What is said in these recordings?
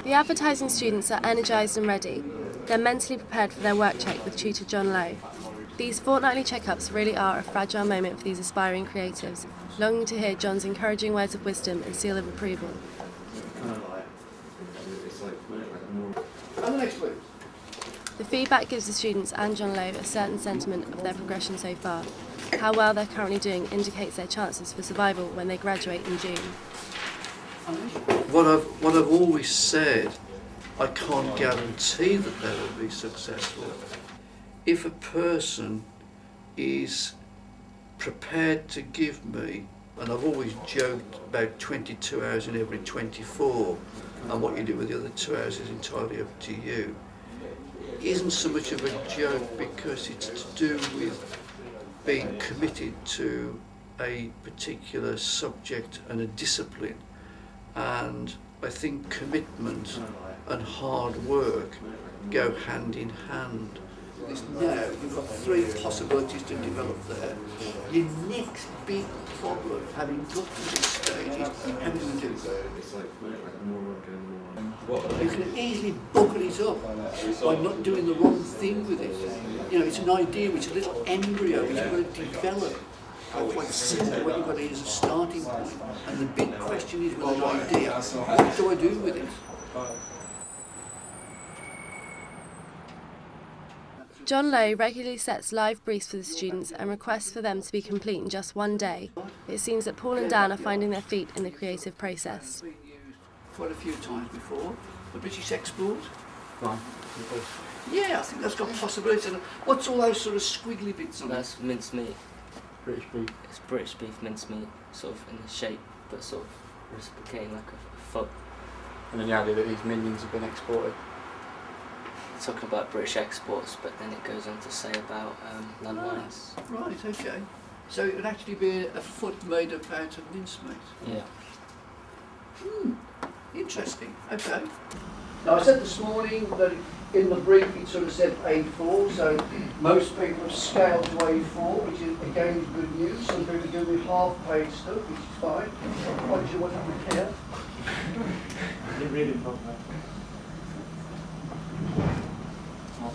The advertising students are energised and ready. They're mentally prepared for their work check with tutor John Lowe. These fortnightly checkups really are a fragile moment for these aspiring creatives, longing to hear John's encouraging words of wisdom and seal of approval. The feedback gives the students and John Lowe a certain sentiment of their progression so far. How well they're currently doing indicates their chances for survival when they graduate in June. What I've always said, I can't guarantee that they will be successful. If a person is prepared to give me, and I've always joked about 22 hours in every 24, and what you do with the other 2 hours is entirely up to you, isn't so much of a joke because it's to do with being committed to a particular subject and a discipline. And I think commitment and hard work go hand in hand. Now you've got three possibilities to develop there. Your next big problem, having got to this stage, is how do we do it? You can easily buckle it up by not doing the wrong thing with it. You know, it's an idea which is a little embryo which you've got to develop. Quite simple, what you've got is a starting point. And the big question is with an idea, what do I do with it? John Lowe regularly sets live briefs for the students and requests for them to be complete in just one day. It seems that Paul and Dan are finding their feet in the creative process. Quite a few times before. The British export. Fine. Yeah, I think that's got possibilities. What's all those sort of squiggly bits on it? That's minced meat. British beef. It's British beef minced meat, sort of in the shape, but sort of reciprocating like a foot. And then the idea that these minions have been exported. Talking about British exports, but then it goes on to say about landmines. Right, okay. So it would actually be a foot made up out of mincemeat? Yeah. Interesting, okay. Now I said this morning that in the brief it sort of said A4, so most people have scaled to A4, which is again is good news. Some people do with half-page stuff, which is fine. What do you want to care? You're really proper.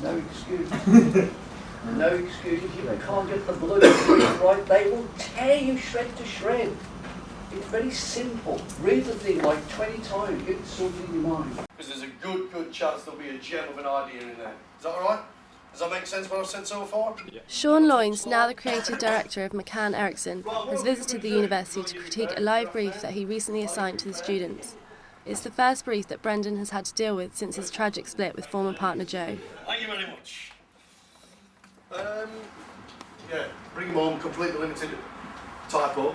No excuse. No excuse. If you can't get the bloody brief right, they will tear you shred to shred. It's very simple. Read the thing like 20 times, get it sorted in your mind. Because there's a good chance there'll be a gem of an idea in there. Is that alright? Does that make sense what I've said so far? Yeah. Sean Loynes, now the creative director of McCann Erickson, has visited the university to critique a live brief that he recently assigned to the students. It's the first brief that Brendan has had to deal with since his tragic split with former partner Joe. Thank you very much. Yeah, bring them home, completely limited typo.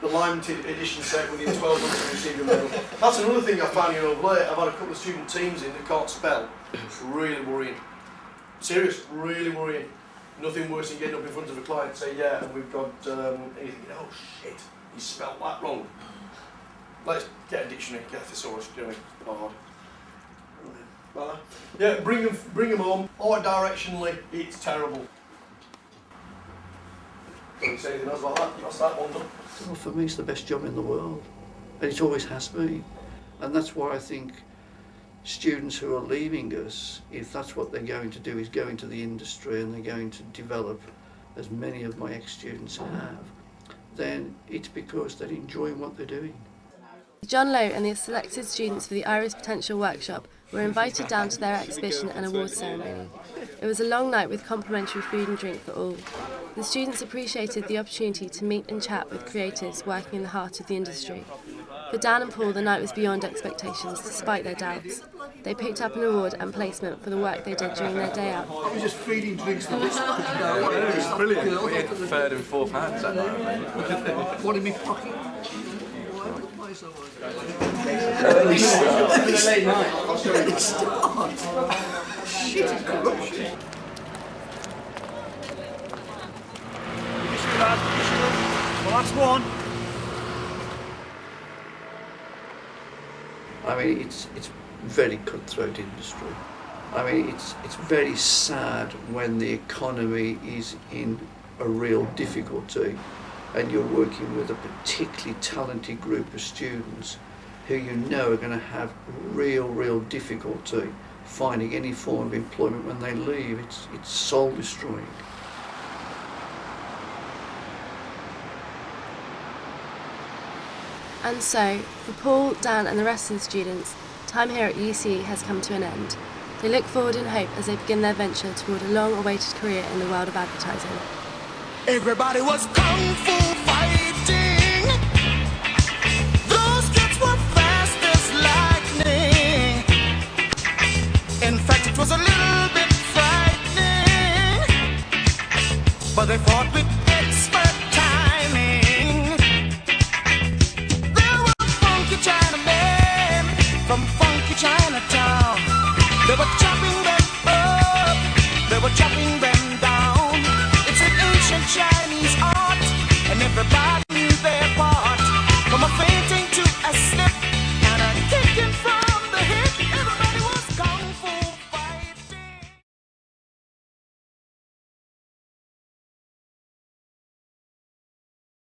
The limited edition set within 12 months of receiving a medal. That's another thing I found of late. I've had a couple of student teams in that can't spell. It's really worrying. Serious, really worrying. Nothing worse than getting up in front of a client and say, yeah, and we've got anything. Oh shit, you spelled that wrong. Let's get a dictionary, get a thesaurus, you know what I mean? Hard. Yeah, bring them home. Art directionally, it's terrible. Don't say anything else like that. That's that one done. Well, for me, it's the best job in the world, and it always has been. And that's why I think students who are leaving us, if that's what they're going to do, is go into the industry and they're going to develop, as many of my ex-students have, then it's because they're enjoying what they're doing. John Lowe and the selected students for the Iris Potential Workshop were invited down to their exhibition and awards ceremony. It was a long night with complimentary food and drink for all. The students appreciated the opportunity to meet and chat with creatives working in the heart of the industry. For Dan and Paul, the night was beyond expectations, despite their doubts. They picked up an award and placement for the work they did during their day out. I was just feeding drinks to this. It's brilliant. We had third and fourth hands that night. What in my pocket? Early start. It's a late night. Early start. Shit, corruption. The last one. I mean, it's very cutthroat industry. I mean, it's very sad when the economy is in a real difficulty and you're working with a particularly talented group of students who you know are going to have real difficulty finding any form of employment when they leave. It's soul destroying. And so, for Paul, Dan and the rest of the students, time here at UCE has come to an end. They look forward in hope as they begin their venture toward a long-awaited career in the world of advertising. Everybody was kung fu fighting.